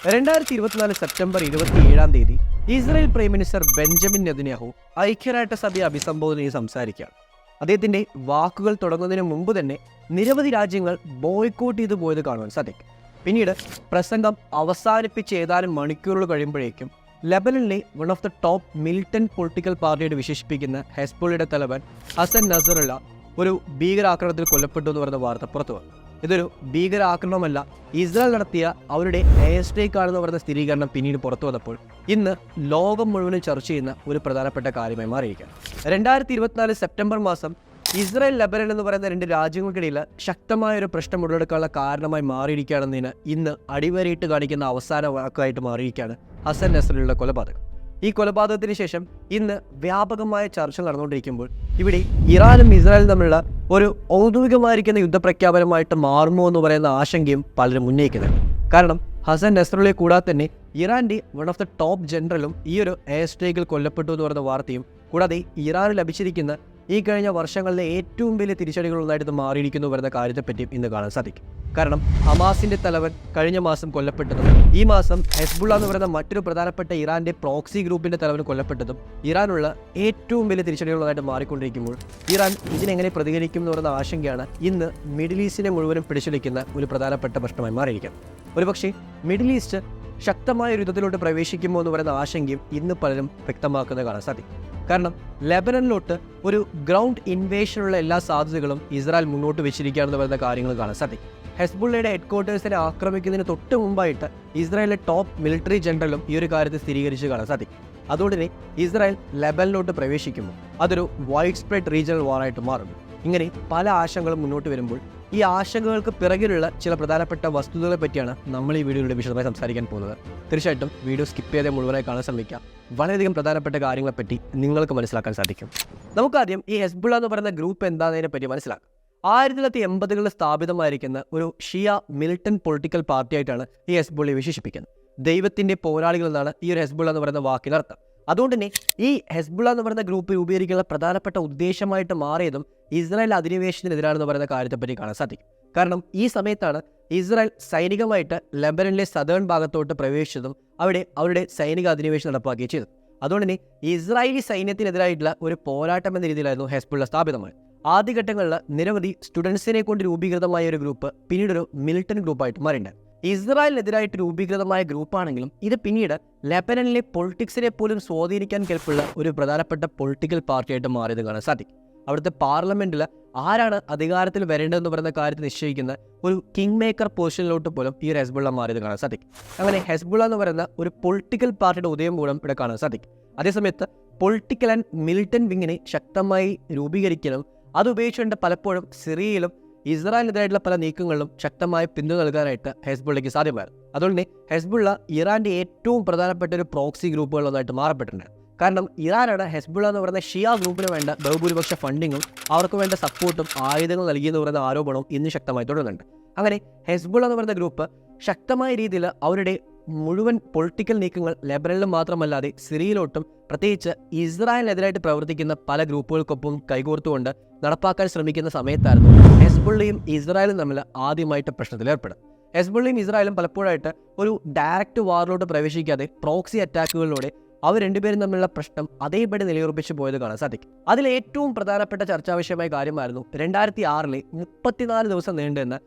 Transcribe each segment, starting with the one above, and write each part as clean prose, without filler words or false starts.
2024 September 27 Israel prime minister Benjamin Netanyahu ഐക്യരാഷ്ട്രസഭയെ അഭിസംബോധന ചെയ്ത് സംസാരിക്കുകയാണ്. അദ്ദേഹത്തിന്റെ വാക്കുകൾ തുടങ്ങുന്നതിന് മുമ്പ് തന്നെ നിരവധി രാജ്യങ്ങൾ ബോയ്ക്കോട്ട് ചെയ്തു പോയത് കാണുവാൻ സാധിക്കും. പിന്നീട് പ്രസംഗം അവസാനിപ്പിച്ച് ഏതാനും മണിക്കൂറുകൾ കഴിയുമ്പോഴേക്കും ലെബനനിലെ one of the top militant political പാർട്ടിയുടെ വിശേഷിപ്പിക്കുന്ന ഹെസ്ബുള്ളയുടെ തലവൻ ഹസൻ നസറുള്ള ഒരു ഭീകരാക്രമണത്തിൽ കൊല്ലപ്പെട്ടു എന്ന് പറയുന്ന വാർത്ത പുറത്തു വന്നു. ഇതൊരു ഭീകരാക്രമണമല്ല, ഇസ്രായേൽ നടത്തിയ അവരുടെ എയർ സ്ട്രൈക്ക് ആണെന്ന് പറയുന്ന സ്ഥിരീകരണം പിന്നീട് പുറത്തു വന്നപ്പോൾ ഇന്ന് ലോകം മുഴുവനും ചർച്ച ചെയ്യുന്ന ഒരു പ്രധാനപ്പെട്ട കാര്യമായി മാറിയിരിക്കുകയാണ്. 2024 സെപ്റ്റംബർ മാസം ഇസ്രായേൽ ലെബനൻ എന്ന് പറയുന്ന രണ്ട് രാജ്യങ്ങൾക്കിടയിൽ ശക്തമായ ഒരു പ്രശ്നം ഉടലെടുക്കാനുള്ള കാരണമായി മാറിയിരിക്കുകയാണെന്നതിന് ഇന്ന് അടിവരയിട്ട് കാണിക്കുന്ന അവസാന വാക്കായിട്ട് മാറിയിരിക്കുകയാണ് ഹസൻ നസറുള്ളയുടെ കൊലപാതകം. ഈ കൊലപാതകത്തിന് ശേഷം ഇന്ന് വ്യാപകമായ ചർച്ച നടന്നുകൊണ്ടിരിക്കുമ്പോൾ ഇവിടെ ഇറാനും ഇസ്രായേലും തമ്മിലുള്ള ഒരു ഔദ്യോഗികമായിരിക്കുന്ന യുദ്ധപ്രഖ്യാപനമായിട്ട് മാറുമോ എന്ന് പറയുന്ന ആശങ്കയും പലരും ഉന്നയിക്കുന്നുണ്ട്. കാരണം ഹസൻ നസറുള്ളയെ കൂടാതെ തന്നെ ഇറാന്റെ വൺ ഓഫ് ദ ടോപ്പ് ജനറലും ഈ ഒരു എയർ സ്ട്രൈക്കിൽ കൊല്ലപ്പെട്ടു എന്ന് പറയുന്ന വാർത്തയും കൂടാതെ ഇറാന് ലഭിച്ചിരിക്കുന്ന ഈ കഴിഞ്ഞ വർഷങ്ങളിലെ ഏറ്റവും വലിയ തിരിച്ചടികളൊന്നായിട്ട് മാറിയിരിക്കുന്നു വരുന്ന കാര്യത്തെപ്പറ്റിയും ഇന്ന് കാണാൻ സാധിക്കും. കാരണം ഹമാസിന്റെ തലവൻ കഴിഞ്ഞ മാസം കൊല്ലപ്പെട്ടതും ഈ മാസം ഹെസ്ബുള്ള എന്ന് പറയുന്ന മറ്റൊരു പ്രധാനപ്പെട്ട ഇറാന്റെ പ്രോക്സി ഗ്രൂപ്പിന്റെ തലവൻ കൊല്ലപ്പെട്ടതും ഇറാനുള്ള ഏറ്റവും വലിയ തിരിച്ചടികളായിട്ട് മാറിക്കൊണ്ടിരിക്കുമ്പോൾ ഇറാൻ ഇതിനെങ്ങനെ പ്രതികരിക്കും എന്ന് പറയുന്ന ആശങ്കയാണ് ഇന്ന് മിഡിൽ ഈസ്റ്റിനെ മുഴുവനും പിടിച്ചെടുക്കുന്ന ഒരു പ്രധാനപ്പെട്ട പ്രശ്നമായി മാറിയിരിക്കാം. ഒരുപക്ഷെ മിഡിൽ ഈസ്റ്റ് ശക്തമായ ഒരു യുദ്ധത്തിലോട്ട് പ്രവേശിക്കുമോ എന്ന് പറയുന്ന ആശങ്കയും ഇന്ന് പലരും വ്യക്തമാക്കുന്നത് കാണാൻ സാധിക്കും. കാരണം ലെബനനിലോട്ട് ഒരു ഗ്രൗണ്ട് ഇൻവേഷനുള്ള എല്ലാ സാധ്യതകളും ഇസ്രായേൽ മുന്നോട്ട് വെച്ചിരിക്കുകയാണെന്ന് പറയുന്ന കാര്യങ്ങൾ കാണാൻ സാധിക്കും. ഹെസ്ബുള്ളയുടെ ഹെഡ്ക്വാർട്ടേഴ്സിനെ ആക്രമിക്കുന്നതിന് തൊട്ട് മുമ്പായിട്ട് ഇസ്രായേലിലെ ടോപ്പ് മിലിറ്ററി ജനറലും ഈ ഒരു കാര്യത്തെ സ്ഥിരീകരിച്ച് കാണാൻ സാധിക്കും. അതുകൊണ്ട് തന്നെ ഇസ്രായേൽ ലെബനനിലോട്ട് പ്രവേശിക്കുമ്പോൾ അതൊരു വൈഡ് സ്പ്രെഡ് റീജിയണൽ വാറായിട്ട് മാറും. ഇങ്ങനെ പല ആശങ്കകളും മുന്നോട്ട് വരുമ്പോൾ ഈ ആശങ്കകൾക്ക് പിറകിലുള്ള ചില പ്രധാനപ്പെട്ട വസ്തുതകളെ പറ്റിയാണ് നമ്മൾ ഈ വീഡിയോയുടെ വിശദമായി സംസാരിക്കാൻ പോകുന്നത്. തീർച്ചയായിട്ടും വീഡിയോ സ്കിപ്പ് ചെയ്ത് മുഴുവനായി കാണാൻ ശ്രമിക്കാം. വളരെയധികം പ്രധാനപ്പെട്ട കാര്യങ്ങളെപ്പറ്റി നിങ്ങൾക്ക് മനസ്സിലാക്കാൻ സാധിക്കും. നമുക്കാദ്യം ഈ ഹെസ്ബുള്ള എന്ന് പറയുന്ന ഗ്രൂപ്പ് എന്താണെന്നതിനെ പറ്റി മനസ്സിലാക്കാം. 1980കളിൽ സ്ഥാപിതമായിരിക്കുന്ന ഒരു ഷിയ മിലിറ്റന്റ് പൊളിറ്റിക്കൽ പാർട്ടിയായിട്ടാണ് ഈ ഹെസ്ബുള്ളയെ വിശേഷിപ്പിക്കുന്നത്. ദൈവത്തിന്റെ പോരാളികൾ എന്നാണ് ഈ ഒരു ഹെസ്ബുള്ള എന്ന് പറയുന്ന വാക്കിനർത്ഥം. അതുകൊണ്ട് തന്നെ ഈ ഹെസ്ബുള്ള എന്ന് പറയുന്ന ഗ്രൂപ്പ് രൂപീകരിക്കാനുള്ള പ്രധാനപ്പെട്ട ഉദ്ദേശമായിട്ട് മാറിയതും ഇസ്രായേൽ അധിനിവേശത്തിനെതിരാണെന്ന് പറയുന്ന കാര്യത്തെപ്പറ്റി കാണാൻ സാധിക്കും. കാരണം ഈ സമയത്താണ് ഇസ്രായേൽ സൈനികമായിട്ട് ലെബനനിലെ സദേൺ ഭാഗത്തോട്ട് പ്രവേശിച്ചതും അവിടെ അവരുടെ സൈനിക അധിനിവേശം നടപ്പാക്കുകയും ചെയ്തത്. അതുകൊണ്ട് തന്നെ ഇസ്രായേലി സൈന്യത്തിനെതിരായിട്ടുള്ള ഒരു പോരാട്ടം എന്ന രീതിയിലായിരുന്നു ഹെസ്ബുള്ള സ്ഥാപിതമായത്. ആദ്യഘട്ടങ്ങളിൽ നിരവധി സ്റ്റുഡൻസിനെ കൊണ്ട് രൂപീകൃതമായ ഒരു ഗ്രൂപ്പ് പിന്നീടൊരു മിലിറ്റന്റ് ഗ്രൂപ്പായിട്ട് മാറിയിട്ടുണ്ട്. ഇസ്രായേലിനെതിരായിട്ട് രൂപീകൃതമായ ഗ്രൂപ്പാണെങ്കിലും ഇത് പിന്നീട് ലെബനനിലെ പൊളിറ്റിക്സിനെ പോലും സ്വാധീനിക്കാൻ കെൽപ്പുള്ള ഒരു പ്രധാനപ്പെട്ട പൊളിറ്റിക്കൽ പാർട്ടിയായിട്ട് മാറിയത് കാണാൻ സാധിക്കും. അവിടുത്തെ പാർലമെന്റിൽ ആരാണ് അധികാരത്തിൽ വരേണ്ടതെന്ന് പറയുന്ന കാര്യത്തിൽ നിശ്ചയിക്കുന്ന ഒരു കിങ് മേക്കർ പൊസിഷനിലോട്ട് പോലും ഈ ഹെസ്ബുള്ള മാറിയത് കാണാൻ സാധിക്കും. അങ്ങനെ ഹെസ്ബുള്ള എന്ന് പറയുന്ന ഒരു പൊളിറ്റിക്കൽ പാർട്ടിയുടെ ഉദയം മൂലം ഇവിടെ കാണാൻ സാധിക്കും. അതേസമയത്ത് പൊളിറ്റിക്കൽ ആൻഡ് മിലിറ്റന്റ് വിങ്ങിനെ ശക്തമായി രൂപീകരിക്കാനും അത് ഉപയോഗിച്ചുകൊണ്ട് പലപ്പോഴും സിറിയയിലും ഇസ്രായേലിനെതിരായിട്ടുള്ള പല നീക്കങ്ങളിലും ശക്തമായ പിന്തുണ നൽകാനായിട്ട് ഹെസ്ബുള്ളയ്ക്ക് സാധ്യമായിരുന്നു. അതുകൊണ്ട് തന്നെ ഹെസ്ബുള്ള ഇറാന്റെ ഏറ്റവും പ്രധാനപ്പെട്ട ഒരു പ്രോക്സി ഗ്രൂപ്പുകളൊന്നായിട്ട് മാറപ്പെട്ടിട്ടുണ്ട്. കാരണം ഇറാനാണ് ഹെസ്ബുള്ള എന്ന് പറയുന്ന ഷിയ ഗ്രൂപ്പിന് വേണ്ട ബഹുഭൂരിപക്ഷ ഫണ്ടിങ്ങും അവർക്ക് വേണ്ട സപ്പോർട്ടും ആയുധങ്ങൾ നൽകിയെന്ന് പറയുന്ന ആരോപണവും ഇന്ന് ശക്തമായി തുടരുന്നുണ്ട്. അങ്ങനെ ഹെസ്ബുള്ള എന്ന് പറയുന്ന ഗ്രൂപ്പ് ശക്തമായ രീതിയിൽ അവരുടെ മുഴുവൻ പൊളിറ്റിക്കൽ നീക്കങ്ങൾ ലെബനനിലും മാത്രമല്ലാതെ സിറിയയിലോട്ടും പ്രത്യേകിച്ച് ഇസ്രായേലിനെതിരായിട്ട് പ്രവർത്തിക്കുന്ന പല ഗ്രൂപ്പുകൾക്കൊപ്പം കൈകോർത്തുകൊണ്ട് നടപ്പാക്കാൻ ശ്രമിക്കുന്ന സമയത്തായിരുന്നു ഹെസ്ബുള്ളയും ഇസ്രായേലും തമ്മിൽ ആദ്യമായിട്ട് പ്രശ്നത്തിൽ ഏർപ്പെടും. ഹെസ്ബുള്ളയും ഇസ്രായേലും പലപ്പോഴായിട്ട് ഒരു ഡയറക്റ്റ് വാറിലോട്ട് പ്രവേശിക്കാതെ പ്രോക്സി അറ്റാക്കുകളിലൂടെ അവർ രണ്ടുപേരും തമ്മിലുള്ള പ്രശ്നം അതേപടി നിലയുറപ്പിച്ച് പോയത് കാണാൻ സാധിക്കും. അതിൽ ഏറ്റവും പ്രധാനപ്പെട്ട ചർച്ചാ വിഷയമായ കാര്യമായിരുന്നു 2006 34 ദിവസം നീണ്ടുനിന്ന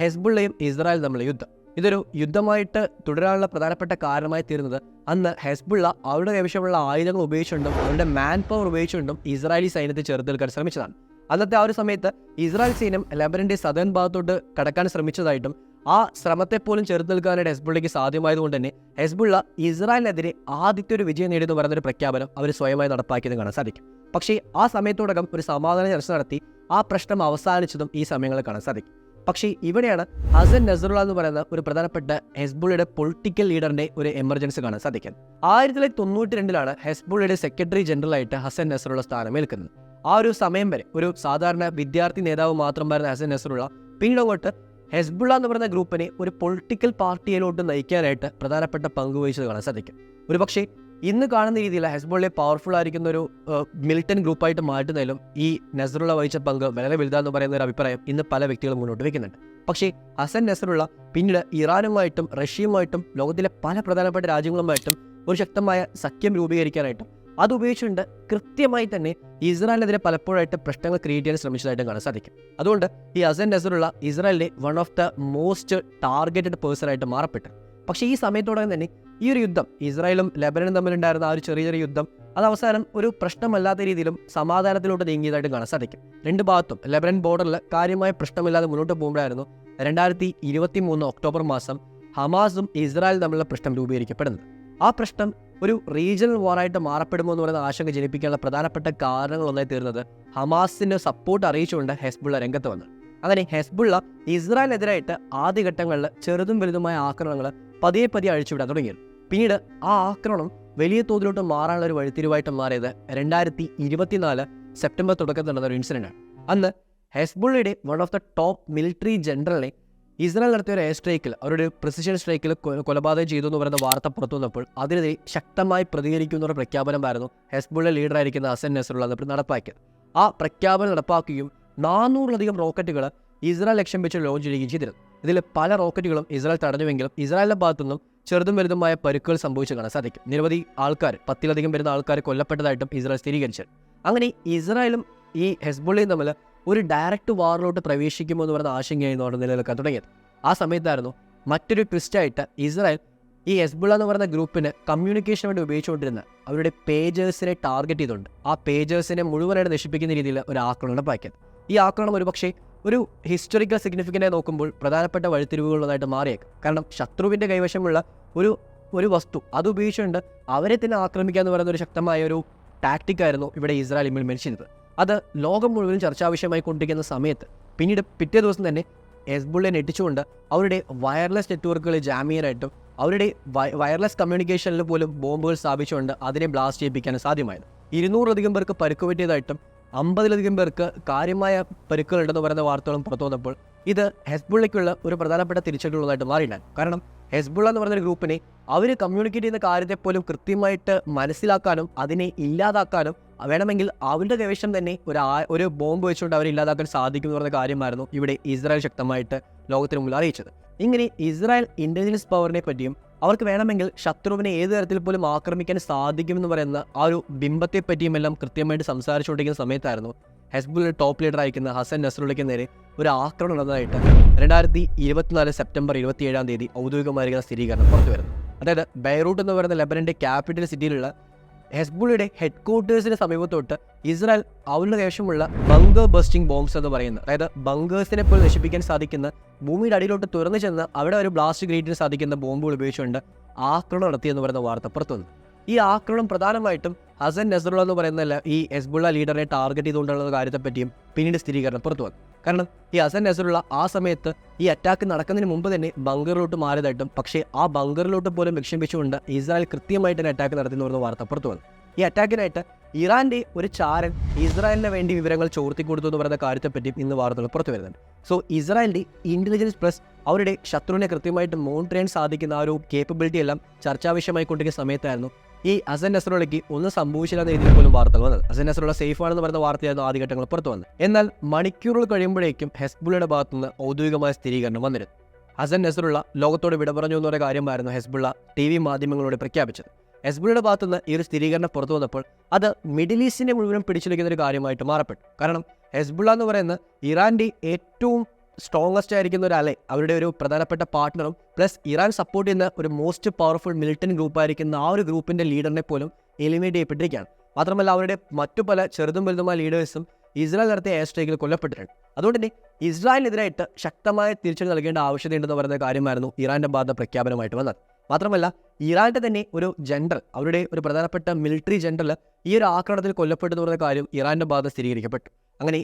ഹെസ്ബുള്ളയും ഇസ്രായേലും തമ്മിലുള്ള യുദ്ധം. ഇതൊരു യുദ്ധമായിട്ട് തുടരാനുള്ള പ്രധാനപ്പെട്ട കാരണമായി തീരുന്നത് അന്ന് ഹെസ്ബുള്ള അവരുടെ കൈവശമുള്ള ആയുധങ്ങൾ ഉപയോഗിച്ചുകൊണ്ടും അവരുടെ മാൻ പവർ ഉപയോഗിച്ചുകൊണ്ടും ഇസ്രായേലി സൈന്യത്തെ ചെറുതെടുക്കാൻ ശ്രമിച്ചതാണ്. അന്നത്തെ ആ ഒരു സമയത്ത് ഇസ്രായേൽ സൈന്യം ലെബനന്റെ സദേൺ ഭാഗത്തോട്ട് കടക്കാൻ ശ്രമിച്ചതായിട്ടും ആ ശ്രമത്തെ പോലും ചെറുതെടുക്കാനായിട്ട് ഹെസ്ബുള്ളയ്ക്ക് സാധ്യമായതുകൊണ്ട് തന്നെ ഹെസ്ബുള്ള ഇസ്രായേലിനെതിരെ ആദ്യത്തെ ഒരു വിജയം നേടിയെന്ന് പറയുന്നൊരു പ്രഖ്യാപനം അവർ സ്വയമായി നടപ്പാക്കിയെന്ന് കാണാൻ സാധിക്കും. പക്ഷേ ആ സമയത്തോടകം ഒരു സമാധാന ചർച്ച നടത്തി ആ പ്രശ്നം അവസാനിച്ചതും ഈ സമയങ്ങളിൽ കാണാൻ സാധിക്കും. പക്ഷേ ഇവിടെയാണ് ഹസൻ നസറുള്ള എന്ന് പറയുന്ന ഒരു പ്രധാനപ്പെട്ട ഹെസ്ബുള്ളയുടെ പൊളിറ്റിക്കൽ ലീഡറിന്റെ ഒരു എമർജൻസി കാണാൻ സാധിക്കും. 1992 ഹെസ്ബുള്ളയുടെ സെക്രട്ടറി ജനറലായിട്ട് ഹസൻ നസറുള്ള സ്ഥാനമേൽക്കുന്നത്. ആ ഒരു സമയം വരെ ഒരു സാധാരണ വിദ്യാർത്ഥി നേതാവ് മാത്രമായിരുന്ന ഹസൻ നസറുള്ള പിന്നീട് അങ്ങോട്ട് ഹെസ്ബുള്ള എന്ന് പറയുന്ന ഗ്രൂപ്പിനെ ഒരു പൊളിറ്റിക്കൽ പാർട്ടിയിലോട്ട് നയിക്കാനായിട്ട് പ്രധാനപ്പെട്ട പങ്ക് വഹിച്ചത് കാണാൻ സാധിക്കും. ഒരുപക്ഷെ ഇന്ന് കാണുന്ന രീതിയിൽ ഹെസ്ബുള്ളയെ പവർഫുൾ ആയിരിക്കുന്ന ഒരു മിലിറ്റന്റ് ഗ്രൂപ്പായിട്ട് മാറ്റുന്നതിലും ഈ നസറുള്ള വഹിച്ച പങ്ക് വളരെ വലുതാന്ന് പറയുന്ന ഒരു അഭിപ്രായം ഇന്ന് പല വ്യക്തികളും മുന്നോട്ട് വയ്ക്കുന്നുണ്ട്. പക്ഷേ ഹസൻ നസറുള്ള പിന്നീട് ഇറാനുമായിട്ടും റഷ്യയുമായിട്ടും ലോകത്തിലെ പല പ്രധാനപ്പെട്ട രാജ്യങ്ങളുമായിട്ടും ഒരു ശക്തമായ സഖ്യം രൂപീകരിക്കാനായിട്ടും അതുപയോഗിച്ചുകൊണ്ട് കൃത്യമായി തന്നെ ഇസ്രായേലിനെതിരെ പലപ്പോഴായിട്ട് പ്രശ്നങ്ങൾ ക്രിയേറ്റ് ചെയ്യാൻ ശ്രമിച്ചതായിട്ടും കാണാൻ സാധിക്കും. അതുകൊണ്ട് ഈ ഹസൻ നസറുള്ള ഇസ്രായേലിലെ one of the most targeted person ആയിട്ട് മാറപ്പെട്ടു. പക്ഷേ ഈ സമയത്തോടെ തന്നെ ഈ ഒരു യുദ്ധം, ഇസ്രായേലും ലെബനനും തമ്മിലുണ്ടായിരുന്ന ആ ഒരു ചെറിയ യുദ്ധം, അത് അവസാനം ഒരു പ്രശ്നമല്ലാത്ത രീതിയിലും സമാധാനത്തിലോട്ട് നീങ്ങിയതായിട്ട് കാണാൻ സാധിക്കും. രണ്ട് ഭാഗത്തും ലെബനൻ ബോർഡറിൽ കാര്യമായ പ്രശ്നമില്ലാതെ മുന്നോട്ട് പോകുമ്പോഴായിരുന്നു 2023 ഒക്ടോബർ മാസം ഹമാസും ഇസ്രായേലും തമ്മിലുള്ള പ്രശ്നം രൂപീകരിക്കപ്പെടുന്നത്. ആ പ്രശ്നം ഒരു റീജിയണൽ വാറായിട്ട് മാറപ്പെടുമോ എന്ന് പറയുന്ന ആശങ്ക ജനിപ്പിക്കാനുള്ള പ്രധാനപ്പെട്ട കാരണങ്ങളൊന്നായി തീർന്നത് ഹമാസിന് സപ്പോർട്ട് അറിയിച്ചുകൊണ്ട് ഹെസ്ബുള്ള രംഗത്ത് വന്നു. അങ്ങനെ ഹെസ്ബുള്ള ഇസ്രായേലിനെതിരായിട്ട് ആദ്യഘട്ടങ്ങളിൽ ചെറുതും വലുതുമായ ആക്രമണങ്ങൾ പതിയെ അഴിച്ചുവിടാൻ തുടങ്ങി. പിന്നീട് ആ ആക്രമണം വലിയ തോതിലോട്ട് മാറാനുള്ള ഒരു വഴിത്തിരിവായിട്ട് മാറിയത് 2024 സെപ്റ്റംബർ തുടക്കത്തിൽ നടന്ന ഒരു ഇൻസിഡൻ്റാണ്. അന്ന് ഹെസ്ബുള്ളയുടെ one of the top military ജനറലിനെ ഇസ്രായേൽ നടത്തിയ ഒരു എയർ സ്ട്രൈക്കിൽ, അവരുടെ പ്രസിഷൻ സ്ട്രൈക്കിൽ കൊലപാതകം ചെയ്തു എന്ന് പറയുന്ന വാർത്ത പുറത്തു വന്നപ്പോൾ അതിനെതിരെ ശക്തമായി പ്രതികരിക്കുന്ന ഒരു പ്രഖ്യാപനമായിരുന്നു ഹെസ്ബുള്ള ലീഡറായിരിക്കുന്ന ഹസൻ നസറുള്ള നടപ്പാക്കിയത്. ആ പ്രഖ്യാപനം നടപ്പാക്കുകയും 400-ലധികം റോക്കറ്റുകൾ ഇസ്രായേൽ ലക്ഷ്യം വെച്ച് ലോഞ്ച് ചെയ്യുകയും ചെയ്തിരുന്നു. ഇതിൽ പല റോക്കറ്റുകളും ഇസ്രായേൽ തടഞ്ഞുവെങ്കിലും ഇസ്രായേലിന്റെ ഭാഗത്തുനിന്നും ചെറുതും വലുതുമായ പരുക്കുകൾ സംഭവിച്ചു കാണാൻ സാധിക്കും. നിരവധി ആൾക്കാർ, 10-ലധികം വരുന്ന ആൾക്കാർ കൊല്ലപ്പെട്ടതായിട്ടും ഇസ്രായേൽ സ്ഥിരീകരിച്ചു. അങ്ങനെ ഇസ്രായേലും ഈ ഹെസ്ബുള്ളയും തമ്മിൽ ഒരു ഡയറക്റ്റ് വാറിലോട്ട് പ്രവേശിക്കുമോ എന്ന് പറയുന്ന ആശങ്കയായിരുന്നു അവിടെ നിലനിൽക്കാൻ തുടങ്ങിയത്. ആ സമയത്തായിരുന്നു മറ്റൊരു ട്വിസ്റ്റായിട്ട് ഇസ്രായേൽ ഈ ഹെസ്ബുള്ള എന്ന് പറയുന്ന ഗ്രൂപ്പിന് കമ്മ്യൂണിക്കേഷൻ വേണ്ടി ഉപയോഗിച്ചുകൊണ്ടിരുന്ന അവരുടെ പേജേഴ്സിനെ ടാർഗറ്റ് ചെയ്തുകൊണ്ട് ആ പേജേഴ്സിനെ മുഴുവനായിട്ട് നശിപ്പിക്കുന്ന രീതിയിൽ ഒരു ആക്രമണം നടപ്പാക്കിയത്. ഈ ആക്രമണം ഒരുപക്ഷെ ഒരു ഹിസ്റ്റോറിക്കൽ സിഗ്നിഫിക്കൻ്റായി നോക്കുമ്പോൾ പ്രധാനപ്പെട്ട വഴിത്തിരിവുകളൊന്നായിട്ട് മാറിയേക്കും. കാരണം ശത്രുവിൻ്റെ കൈവശമുള്ള ഒരു വസ്തു അത് ഉപയോഗിച്ചുകൊണ്ട് അവരെ തന്നെ ആക്രമിക്കുക എന്ന് പറയുന്ന ഒരു ശക്തമായ ഒരു ടാക്ടിക്കായിരുന്നു ഇവിടെ ഇസ്രായേൽ ഇംപ്ലിമെന്റ് ചെയ്തത്. അത് ലോകം മുഴുവൻ ചർച്ചാവിഷയമായി കൊണ്ടിരിക്കുന്ന സമയത്ത് പിന്നീട് പിറ്റേ ദിവസം തന്നെ ഹെസ്ബുള്ളയെ ഞെട്ടിച്ചുകൊണ്ട് അവരുടെ വയർലെസ് നെറ്റ്വർക്കുകൾ ജാം ചെയ്യാനായിട്ടും അവരുടെ വയർലെസ് കമ്മ്യൂണിക്കേഷനിൽ പോലും ബോംബുകൾ സ്ഥാപിച്ചുകൊണ്ട് അതിനെ ബ്ലാസ്റ്റ് ചെയ്യിപ്പിക്കാൻ സാധ്യമായത്. 200-ലധികം പേർക്ക് പരുക്ക് പറ്റിയതായിട്ടും 50-ലധികം പേർക്ക് കാര്യമായ പരുക്കുകളുണ്ടെന്ന് പറയുന്ന വാർത്തകളും പുറത്തു വന്നപ്പോൾ ഇത് ഹെസ്ബുള്ളയ്ക്കുള്ള ഒരു പ്രധാനപ്പെട്ട തിരിച്ചടികളായിട്ട് മാറിയിട്ടാണ്. കാരണം ഹെസ്ബുള്ള എന്ന് പറയുന്ന ഗ്രൂപ്പിനെ അവർ കമ്മ്യൂണിക്കേറ്റ് ചെയ്യുന്ന കാര്യത്തെ പോലും കൃത്യമായിട്ട് മനസ്സിലാക്കാനും അതിനെ ഇല്ലാതാക്കാനും വേണമെങ്കിൽ അവരുടെ കൈവശം തന്നെ ഒരു ബോംബ് വെച്ചുകൊണ്ട് അവരെ ഇല്ലാതാക്കാൻ സാധിക്കും എന്ന് പറയുന്ന കാര്യമായിരുന്നു ഇവിടെ ഇസ്രായേൽ ശക്തമായിട്ട് ലോകത്തിന് മുന്നിൽ അറിയിച്ചത്. ഇങ്ങനെ ഇസ്രായേൽ ഇന്റലിജൻസ് പവറിനെ പറ്റിയും അവർക്ക് വേണമെങ്കിൽ ശത്രുവിനെ ഏത് തരത്തിൽ പോലും ആക്രമിക്കാൻ സാധിക്കുമെന്ന് പറയുന്ന ആ ഒരു ബിംബത്തെ പറ്റിയും എല്ലാം കൃത്യമായിട്ട് സംസാരിച്ചുകൊണ്ടിരിക്കുന്ന സമയത്തായിരുന്നു ഹെസ്ബുള്ള ടോപ്പ് ലീഡർ അയക്കുന്ന ഹസൻ നസറുള്ളയ്ക്ക് നേരെ ഒരു ആക്രമണം നടന്നതായിട്ട് 2024 സെപ്റ്റംബർ 27 ഔദ്യോഗികമായിരിക്കുന്ന സ്ഥിരീകരണം പുറത്തു വരുന്നു. അതായത് ബെയ്റൂട്ട് എന്ന് പറയുന്ന ലെബനന്റെ ക്യാപിറ്റൽ സിറ്റിയിലുള്ള ഹെസ്ബുള്ളയുടെ ഹെഡ് ക്വാർട്ടേഴ്സിന് സമീപത്തോട്ട് ഇസ്രായേൽ അവരുടെ കൈവശമുള്ള ബങ്കർ ബസ്റ്റിംഗ് ബോംബ്സ് എന്ന് പറയുന്നത്, അതായത് ബങ്കേഴ്സിനെ പോലും നശിപ്പിക്കാൻ സാധിക്കുന്ന, ഭൂമിയുടെ അടിയിലോട്ട് തുറന്നു ചെന്ന് അവിടെ ഒരു ബ്ലാസ്റ്റ് ക്രിയേറ്റ് സാധിക്കുന്ന ബോംബുകൾ ഉപയോഗിച്ചുകൊണ്ട് ആക്രമണം നടത്തിയെന്ന് പറയുന്ന വാർത്ത പുറത്തു വന്നു. ഈ ആക്രമണം പ്രധാനമായിട്ടും ഹസൻ നസറുള്ള എന്ന് പറയുന്ന ഈ ഹെസ്ബുള്ള ലീഡറിനെ ടാർഗറ്റ് ചെയ്തുകൊണ്ടുള്ള കാര്യത്തെപ്പറ്റിയും പിന്നീട് സ്ഥിരീകരണം പുറത്തു വന്നു. കാരണം ഈ ഹസൻ നസറുള്ള ആ സമയത്ത് ഈ അറ്റാക്ക് നടക്കുന്നതിന് മുമ്പ് തന്നെ ബങ്കറിലോട്ട് മാറിയതായിട്ടും, പക്ഷേ ആ ബങ്കറിലോട്ട് പോലും ലക്ഷ്യം വെച്ചുകൊണ്ട് ഇസ്രായേൽ കൃത്യമായിട്ട് തന്നെ അറ്റാക്ക് നടത്തിയെന്ന് പറയുന്ന വാർത്ത പുറത്തു വന്നു. ഈ അറ്റാക്കിനായിട്ട് ഇറാന്റെ ഒരു ചാരൻ ഇസ്രായേലിന് വേണ്ടി വിവരങ്ങൾ ചോർത്തി കൊടുത്തു എന്ന് പറയുന്ന കാര്യത്തെപ്പറ്റിയും ഇന്ന് വാർത്തകൾ പുറത്തു വരുന്നുണ്ട്. സോ ഇസ്രായേലിന്റെ ഇന്റലിജൻസ് പ്ലസ് അവരുടെ ശത്രുവിനെ കൃത്യമായിട്ട് മോണിറ്റർ ചെയ്യാൻ സാധിക്കുന്ന ആ ഒരു കേപ്പബിലിറ്റി എല്ലാം ചർച്ചാവിഷയമായി കൊണ്ടിരിക്കുന്ന സമയത്തായിരുന്നു ഈ ഹസൻ നസറുള്ളയ്ക്ക് ഒന്നും സംഭവിച്ചില്ല എന്ന രീതിയിൽ പോലും വാർത്തകൾ വന്നത്. ഹസൻ നസറുള്ള സേഫ് ആണെന്ന് പറയുന്ന വാർത്തയായിരുന്നു ആദ്യഘട്ടങ്ങൾ പുറത്തു വന്നത്. എന്നാൽ മണിക്കൂറുകൾ കഴിയുമ്പോഴേക്കും ഹെസ്ബുള്ളയുടെ ഭാഗത്തുനിന്ന് ഔദ്യോഗികമായ സ്ഥിരീകരണം വന്നിരുന്നു. ഹസൻ നസറുള്ള ലോകത്തോട് വിട പറഞ്ഞു എന്ന് പറയുന്ന കാര്യമായിരുന്നു ഹെസ്ബുള്ള TV മാധ്യമങ്ങളോട് പ്രഖ്യാപിച്ചത്. ഹെസ്ബുള്ളയുടെ ഭാഗത്തുനിന്ന് ഈ ഒരു സ്ഥിരീകരണം പുറത്തു വന്നപ്പോൾ അത് മിഡിൽ ഈസ്റ്റിനെ മുഴുവൻ പിടിച്ചെടുക്കുന്ന ഒരു കാര്യമായിട്ട് മാറപ്പെട്ടു. കാരണം ഹെസ്ബുള്ള എന്ന് പറയുന്ന ഇറാന്റെ ഏറ്റവും സ്ട്രോങ്ങസ്റ്റ് ആയിരിക്കുന്ന ഒരു അലൈ, അവരുടെ ഒരു പ്രധാനപ്പെട്ട പാർട്ട്ണറും പ്ലസ് ഇറാൻ സപ്പോർട്ട് ചെയ്യുന്ന ഒരു മോസ്റ്റ് പവർഫുൾ മിലിറ്റന്റ് ഗ്രൂപ്പായിരിക്കുന്ന ആ ഒരു ഗ്രൂപ്പിന്റെ ലീഡറിനെ പോലും എലിമിനേറ്റ് ചെയ്യപ്പെട്ടിരിക്കുകയാണ്. മാത്രമല്ല അവരുടെ മറ്റു പല ചെറുതും വലുതുമായ ലീഡേഴ്സും ഇസ്രായേൽ നടത്തിയ എയർ സ്ട്രൈക്കിൽ കൊല്ലപ്പെട്ടിട്ടുണ്ട്. അതുകൊണ്ട് തന്നെ ഇസ്രായേലിനെതിരായിട്ട് ശക്തമായ തിരിച്ചടി നൽകേണ്ട ആവശ്യതയുണ്ടെന്ന് പറയുന്ന കാര്യമായിരുന്നു ഇറാന്റെ ഭാഗത്ത് പ്രഖ്യാപനമായിട്ട് വന്നത്. മാത്രമല്ല ഇറാന്റെ തന്നെ ഒരു ജനറൽ, അവരുടെ ഒരു പ്രധാനപ്പെട്ട മിലിറ്ററി ജനറൽ ഈ ഒരു ആക്രമണത്തിൽ കൊല്ലപ്പെട്ടു എന്ന് പറയുന്ന കാര്യം ഇറാന്റെ ഭാഗത്ത് സ്ഥിരീകരിക്കപ്പെട്ടു. അങ്ങനെ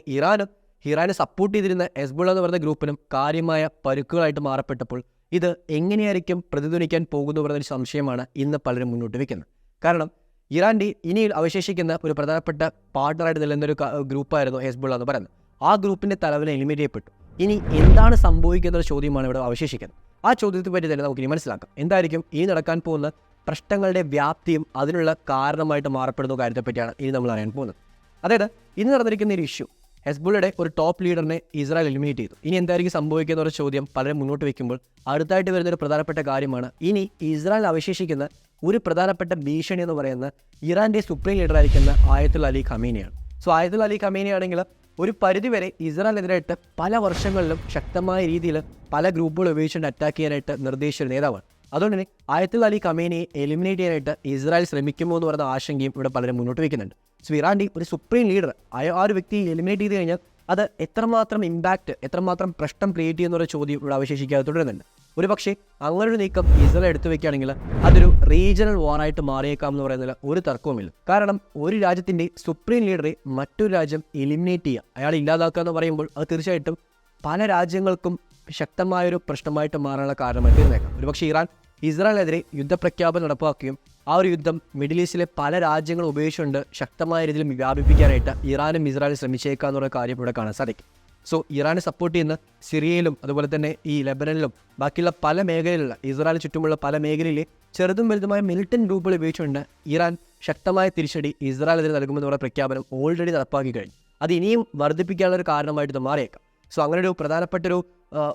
ഇറാനെ സപ്പോർട്ട് ചെയ്തിരുന്ന ഹെസ്ബുള്ള എന്ന് പറയുന്ന ഗ്രൂപ്പിനും കാര്യമായ പരുക്കുകളായിട്ട് മാറപ്പെട്ടപ്പോൾ ഇത് എങ്ങനെയായിരിക്കും പ്രതിധ്വനിക്കാൻ പോകുന്നു പറയുന്ന ഒരു സംശയമാണ് ഇന്ന് പലരും മുന്നോട്ട് വയ്ക്കുന്നത്. കാരണം ഇറാന്റെ ഇനി അവശേഷിക്കുന്ന ഒരു പ്രധാനപ്പെട്ട പാർട്ണറായിട്ട് നിലനിന്നൊരു ഗ്രൂപ്പായിരുന്നു ഹെസ്ബുള്ള എന്ന് പറയുന്നത്. ആ ഗ്രൂപ്പിന്റെ തലവനെ എലിമിനേറ്റ് ചെയ്യപ്പെട്ടു. ഇനി എന്താണ് സംഭവിക്കുന്ന ഒരു ചോദ്യമാണ് ഇവിടെ അവശേഷിക്കുന്നത്. ആ ചോദ്യത്തെ പറ്റി തന്നെ നമുക്കിനി മനസ്സിലാക്കാം. എന്തായിരിക്കും ഈ നടക്കാൻ പോകുന്ന പ്രശ്നങ്ങളുടെ വ്യാപ്തിയും അതിനുള്ള കാരണമായിട്ട് മാറപ്പെടുന്ന കാര്യത്തെപ്പറ്റിയാണ് ഇനി നമ്മൾ അറിയാൻ പോകുന്നത്. അതായത് ഇന്ന് നടന്നിരിക്കുന്ന ഒരു ഇഷ്യൂ, ഹെസ്ബുള്ളയുടെ ഒരു ടോപ്പ് ലീഡറിനെ ഇസ്രായേൽ എലിമിനേറ്റ് ചെയ്തു. ഇനി എന്തായിരിക്കും സംഭവിക്കുന്ന ഒരു ചോദ്യം പലരും മുന്നോട്ട് വയ്ക്കുമ്പോൾ അടുത്തായിട്ട് വരുന്ന ഒരു പ്രധാനപ്പെട്ട കാര്യമാണ് ഇനി ഇസ്രായേൽ അവശേഷിക്കുന്ന ഒരു പ്രധാനപ്പെട്ട ഭീഷണി എന്ന് പറയുന്നത് ഇറാൻ്റെ സുപ്രീം ലീഡറായിരിക്കുന്ന ആയത്തുൽ അലി ഖമേനിയാണ്. സോ ആയത്തുൽ അലി ഖമേനി ആണെങ്കിൽ ഒരു പരിധിവരെ ഇസ്രായേലിനെതിരായിട്ട് പല വർഷങ്ങളിലും ശക്തമായ രീതിയിൽ പല ഗ്രൂപ്പുകൾ ഉപയോഗിച്ചുകൊണ്ട് അറ്റാക്ക് ചെയ്യാനായിട്ട് നിർദ്ദേശിച്ച ഒരു നേതാവാണ്. അതുകൊണ്ട് തന്നെ ആയത്തുൽ അലി ഖമേനിയെ എലിമിനേറ്റ് ചെയ്യാനായിട്ട് ഇസ്രായേൽ ശ്രമിക്കുമോ എന്ന് പറയുന്ന ആശങ്കയും ഇവിടെ പലരും മുന്നോട്ട് വയ്ക്കുന്നുണ്ട്. സോ ഇറാൻ്റെ ഒരു സുപ്രീം ലീഡർ ആ ഒരു വ്യക്തി എലിമിനേറ്റ് ചെയ്ത് കഴിഞ്ഞാൽ അത് എത്രമാത്രം ഇമ്പാക്റ്റ്, എത്രമാത്രം പ്രശ്നം ക്രിയേറ്റ് ചെയ്യുന്ന ഒരു ചോദ്യം ഇവിടെ അവശേഷിക്കാതെ തുടരുന്നുണ്ട്. ഒരു പക്ഷേ അങ്ങനൊരു നീക്കം ഇസ്രായേൽ എടുത്തു വെക്കുകയാണെങ്കിൽ അതൊരു റീജിയണൽ വാറായിട്ട് മാറിയേക്കാം എന്ന് പറയുന്നതിൽ ഒരു തർക്കവുമില്ല. കാരണം ഒരു രാജ്യത്തിൻ്റെ സുപ്രീം ലീഡറെ മറ്റൊരു രാജ്യം എലിമിനേറ്റ് ചെയ്യുക, അയാളെ ഇല്ലാതാക്കുക എന്ന് പറയുമ്പോൾ അത് തീർച്ചയായിട്ടും പല രാജ്യങ്ങൾക്കും ശക്തമായൊരു പ്രശ്നമായിട്ട് മാറാനുള്ള കാരണമായിട്ട് ഇരുന്നേക്കാം. ഒരുപക്ഷെ ഇറാൻ ഇസ്രായേലിനെതിരെ യുദ്ധപ്രഖ്യാപനം നടപ്പാക്കുകയും ആ ഒരു യുദ്ധം മിഡിൽ ഈസ്റ്റിലെ പല രാജ്യങ്ങളും ഉപയോഗിച്ചുകൊണ്ട് ശക്തമായ രീതിയിൽ വ്യാപിപ്പിക്കാനായിട്ട് ഇറാനും ഇസ്രായേലും ശ്രമിച്ചേക്കാം എന്നുള്ള കാര്യം ഇവിടെ കാണാൻ സാധിക്കും. സോ ഇറാനെ സപ്പോർട്ട് ചെയ്യുന്ന സിറിയയിലും അതുപോലെ തന്നെ ഈ ലെബനനിലും ബാക്കിയുള്ള പല മേഖലയിലുള്ള ഇസ്രായേലിന് ചുറ്റുമുള്ള പല മേഖലയിലെ ചെറുതും വലുതുമായ മിലിറ്റന്റ് ഗ്രൂപ്പുകൾ ഉപയോഗിച്ചുകൊണ്ട് ഇറാൻ ശക്തമായ തിരിച്ചടി ഇസ്രായേലിനെതിരെ നൽകുമെന്നുള്ള പ്രഖ്യാപനം ഓൾറെഡി നടപ്പാക്കി കഴിഞ്ഞു. അത് ഇനിയും വർദ്ധിപ്പിക്കാനുള്ള ഒരു കാരണമായിട്ട് ഇത് മാറിയേക്കാം. സോ അങ്ങനെ ഒരു പ്രധാനപ്പെട്ട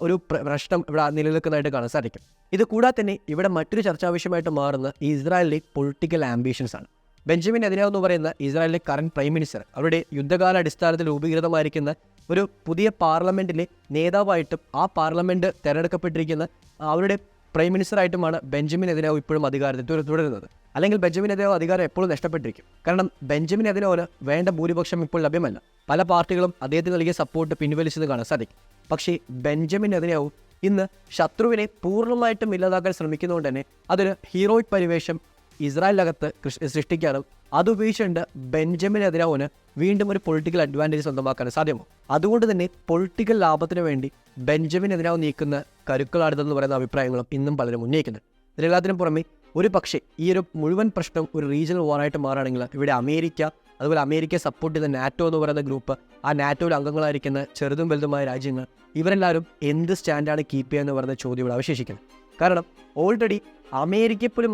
ഒരു പ്രശ്നം ഇവിടെ നിലനിൽക്കുന്നതായിട്ട് കാണാൻ സാധിക്കും. ഇത് കൂടാതെ തന്നെ ഇവിടെ മറ്റൊരു ചർച്ചാ വിഷയമായിട്ട് മാറുന്ന ഇസ്രായേലിലെ പൊളിറ്റിക്കൽ ആംബിഷൻസ് ആണ്. ബെഞ്ചമിൻ നെതന്യാഹു എന്ന് പറയുന്ന ഇസ്രായേലിലെ കറന്റ് പ്രൈം മിനിസ്റ്റർ അവരുടെ യുദ്ധകാല അടിസ്ഥാനത്തിൽ രൂപീകൃതമായിരിക്കുന്ന ഒരു പുതിയ പാർലമെൻറ്റിലെ നേതാവായിട്ടും ആ പാർലമെൻറ്റ് തിരഞ്ഞെടുക്കപ്പെട്ടിരിക്കുന്ന അവരുടെ പ്രൈം മിനിസ്റ്ററായിട്ടുമാണ് ബെഞ്ചമിൻ നെതന്യാഹു ഇപ്പോഴും അധികാരത്തിൽ തുടരുന്നത്. അല്ലെങ്കിൽ ബെഞ്ചമിൻ നെതന്യാഹു അധികാരം എപ്പോഴും നഷ്ടപ്പെട്ടിരിക്കും. കാരണം ബെഞ്ചമിൻ നെതന്യാഹുവിന് വേണ്ട ഭൂരിപക്ഷം ഇപ്പോൾ ലഭ്യമല്ല. പല പാർട്ടികളും അദ്ദേഹത്തിന് നൽകിയ സപ്പോർട്ട് പിൻവലിച്ചത് കാണാൻ സാധിക്കും. പക്ഷേ ബെഞ്ചമിൻ നെതന്യാഹു ഇന്ന് ശത്രുവിനെ പൂർണ്ണമായിട്ടും ഇല്ലാതാക്കാൻ ശ്രമിക്കുന്നതുകൊണ്ട് തന്നെ അതൊരു ഹീറോയിക് പരിവേഷം ഇസ്രായേലിനകത്ത് സൃഷ്ടിക്കാനും അതുപയോഗിച്ചുകൊണ്ട് ബെഞ്ചമിൻ നെതന്യാഹുവിന് വീണ്ടും ഒരു പൊളിറ്റിക്കൽ അഡ്വാൻറ്റേജ് സ്വന്തമാക്കാൻ സാധ്യമോ. അതുകൊണ്ട് തന്നെ പൊളിറ്റിക്കൽ ലാഭത്തിന് വേണ്ടി ബെഞ്ചമിൻ നെതന്യാഹു നീക്കുന്ന കരുക്കളാണിതെന്ന് പറയുന്ന അഭിപ്രായങ്ങളും ഇന്നും പലരും ഉന്നയിക്കുന്നുണ്ട്. ഇതിനെല്ലാത്തിനും പുറമെ ഒരു പക്ഷേ ഈ ഒരു മുഴുവൻ പ്രശ്നം ഒരു റീജിയണൽ വാറായിട്ട് മാറുകയാണെങ്കിൽ ഇവിടെ അമേരിക്ക, അതുപോലെ അമേരിക്കയെ സപ്പോർട്ട് ചെയ്യുന്ന നാറ്റോ എന്ന് പറയുന്ന ഗ്രൂപ്പ്, ആ നാറ്റോയിൽ അംഗങ്ങളായിരിക്കുന്ന ചെറുതും വലുതുമായ രാജ്യങ്ങൾ, ഇവരെല്ലാവരും എന്ത് സ്റ്റാൻഡാണ് കീപ്പ് ചെയ്യുക എന്ന് പറയുന്ന ചോദ്യം ഇവിടെ അവശേഷിക്കുന്നത്. കാരണം ഓൾറെഡി അമേരിക്കയെ പോലും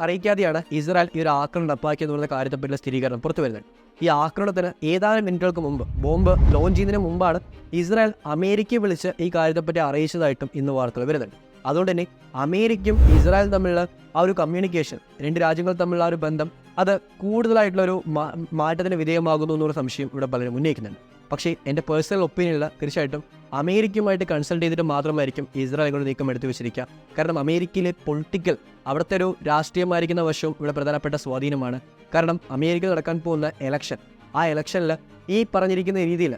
അറിയിക്കാതെയാണ് ഇസ്രായേൽ ഈ ഒരു ആക്രമണം നടപ്പാക്കിയെന്ന് പറയുന്ന കാര്യത്തെപ്പറ്റിയുള്ള സ്ഥിരീകരണം പുറത്തു വരുന്നത്. ഈ ആക്രമണത്തിന് ഏതാനും മിനിറ്റുകൾക്ക് മുമ്പ്, ബോംബ് ലോഞ്ച് ചെയ്യുന്നതിന് മുമ്പാണ് ഇസ്രായേൽ അമേരിക്കയെ വിളിച്ച് ഈ കാര്യത്തെപ്പറ്റി അറിയിച്ചതായിട്ടും ഇന്ന് വാർത്തകൾ വരുന്നുണ്ട്. അതുകൊണ്ട് തന്നെ അമേരിക്കയും ഇസ്രായേലും തമ്മിലുള്ള ആ ഒരു കമ്മ്യൂണിക്കേഷൻ, രണ്ട് രാജ്യങ്ങൾ തമ്മിലുള്ള ആ ഒരു ബന്ധം അത് കൂടുതലായിട്ടുള്ളൊരു മാറ്റത്തിന് വിധേയമാകുന്നു എന്നുള്ള സംശയം ഇവിടെ പലരും ഉന്നയിക്കുന്നുണ്ട്. പക്ഷേ എൻ്റെ പേഴ്സണൽ ഒപ്പീനിയനിൽ തീർച്ചയായിട്ടും അമേരിക്കയുമായിട്ട് കൺസൾട്ട് ചെയ്തിട്ട് മാത്രമായിരിക്കും ഇസ്രായേലിനോട് നീക്കം എടുത്തു വെച്ചിരിക്കുക. കാരണം അമേരിക്കയിലെ പൊളിറ്റിക്കൽ, അവിടുത്തെ ഒരു രാഷ്ട്രീയമായിരിക്കുന്ന വശവും ഇവിടെ പ്രധാനപ്പെട്ട സ്വാധീനമാണ്. കാരണം അമേരിക്കയിൽ നടക്കാൻ പോകുന്ന എലക്ഷൻ, ആ എലക്ഷനിൽ ഈ പറഞ്ഞിരിക്കുന്ന രീതിയിൽ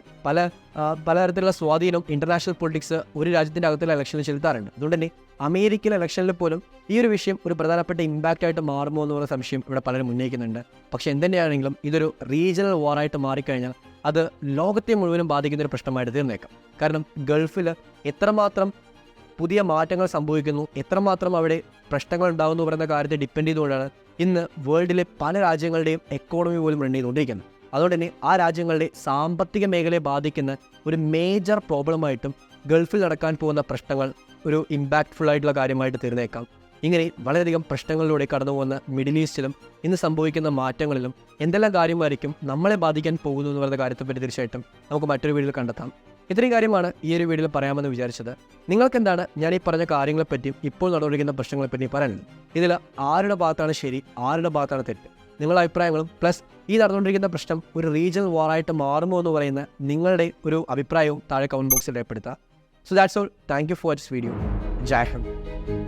പലതരത്തിലുള്ള സ്വാധീനം ഇൻ്റർനാഷണൽ പൊളിറ്റിക്സ് ഒരു രാജ്യത്തിൻ്റെ അകത്തുള്ള ഇലക്ഷനിൽ ചെലുത്താറുണ്ട്. അതുകൊണ്ട് തന്നെ അമേരിക്കൻ ഇലക്ഷനിൽ പോലും ഈ ഒരു വിഷയം ഒരു പ്രധാനപ്പെട്ട ഇമ്പാക്റ്റ് ആയിട്ട് മാറുമോ എന്നുള്ള സംശയം ഇവിടെ പലരും ഉന്നയിക്കുന്നുണ്ട്. പക്ഷേ എന്തുതന്നെയാണെങ്കിലും ഇതൊരു റീജിയണൽ വാറായിട്ട് മാറിക്കഴിഞ്ഞാൽ അത് ലോകത്തെ മുഴുവനും ബാധിക്കുന്ന ഒരു പ്രശ്നമായിട്ട് തീർന്നേക്കാം. കാരണം ഗൾഫിൽ എത്രമാത്രം പുതിയ മാറ്റങ്ങൾ സംഭവിക്കുന്നു, എത്രമാത്രം അവിടെ പ്രശ്നങ്ങൾ ഉണ്ടാകുന്നു പറയുന്ന കാര്യത്തെ ഡിപ്പെൻഡ് ചെയ്തുകൊണ്ടാണ് ഇന്ന് വേൾഡിലെ പല രാജ്യങ്ങളുടെയും എക്കോണമി പോലും റൺ ചെയ്തുകൊണ്ടിരിക്കുന്നത്. അതുകൊണ്ട് തന്നെ ആ രാജ്യങ്ങളുടെ സാമ്പത്തിക മേഖലയെ ബാധിക്കുന്ന ഒരു മേജർ പ്രോബ്ലമായിട്ടും ഗൾഫിൽ നടക്കാൻ പോകുന്ന പ്രശ്നങ്ങൾ ഒരു ഇമ്പാക്റ്റ്ഫുൾ ആയിട്ടുള്ള കാര്യമായിട്ട് തീർന്നേക്കാം. ഇങ്ങനെ വളരെയധികം പ്രശ്നങ്ങളിലൂടെ കടന്നു പോകുന്ന മിഡിൽ ഈസ്റ്റിലും ഇന്ന് സംഭവിക്കുന്ന മാറ്റങ്ങളിലും എന്തെല്ലാം കാര്യമായിരിക്കും നമ്മളെ ബാധിക്കാൻ പോകുന്നു എന്ന് പറയുന്ന കാര്യത്തെപ്പറ്റി തീർച്ചയായിട്ടും നമുക്ക് മറ്റൊരു വീഡിയോയിൽ കണ്ടെത്താം. ഇത്രയും കാര്യമാണ് ഈ ഒരു വീഡിയോയിൽ പറയാമെന്ന് വിചാരിച്ചത്. നിങ്ങൾക്കെന്താണ് ഞാൻ ഈ പറഞ്ഞ കാര്യങ്ങളെപ്പറ്റിയും ഇപ്പോൾ നടന്നുകൊണ്ടിരിക്കുന്ന പ്രശ്നങ്ങളെപ്പറ്റി പറയാനുള്ളത്? ഇതിൽ ആരുടെ ഭാഗത്താണ് ശരി, ആരുടെ ഭാഗത്താണ് തെറ്റ്? നിങ്ങളുടെ അഭിപ്രായങ്ങളും പ്ലസ് ഈ നടന്നുകൊണ്ടിരിക്കുന്ന പ്രശ്നം ഒരു റീജിയണൽ വാറായിട്ട് മാറുമോ എന്ന് പറയുന്ന നിങ്ങളുടെ ഒരു അഭിപ്രായവും താഴെ കമൻറ്റ് ബോക്സിൽ രേഖപ്പെടുത്തുക. So that's all. Thank you for this video. Jai Hind.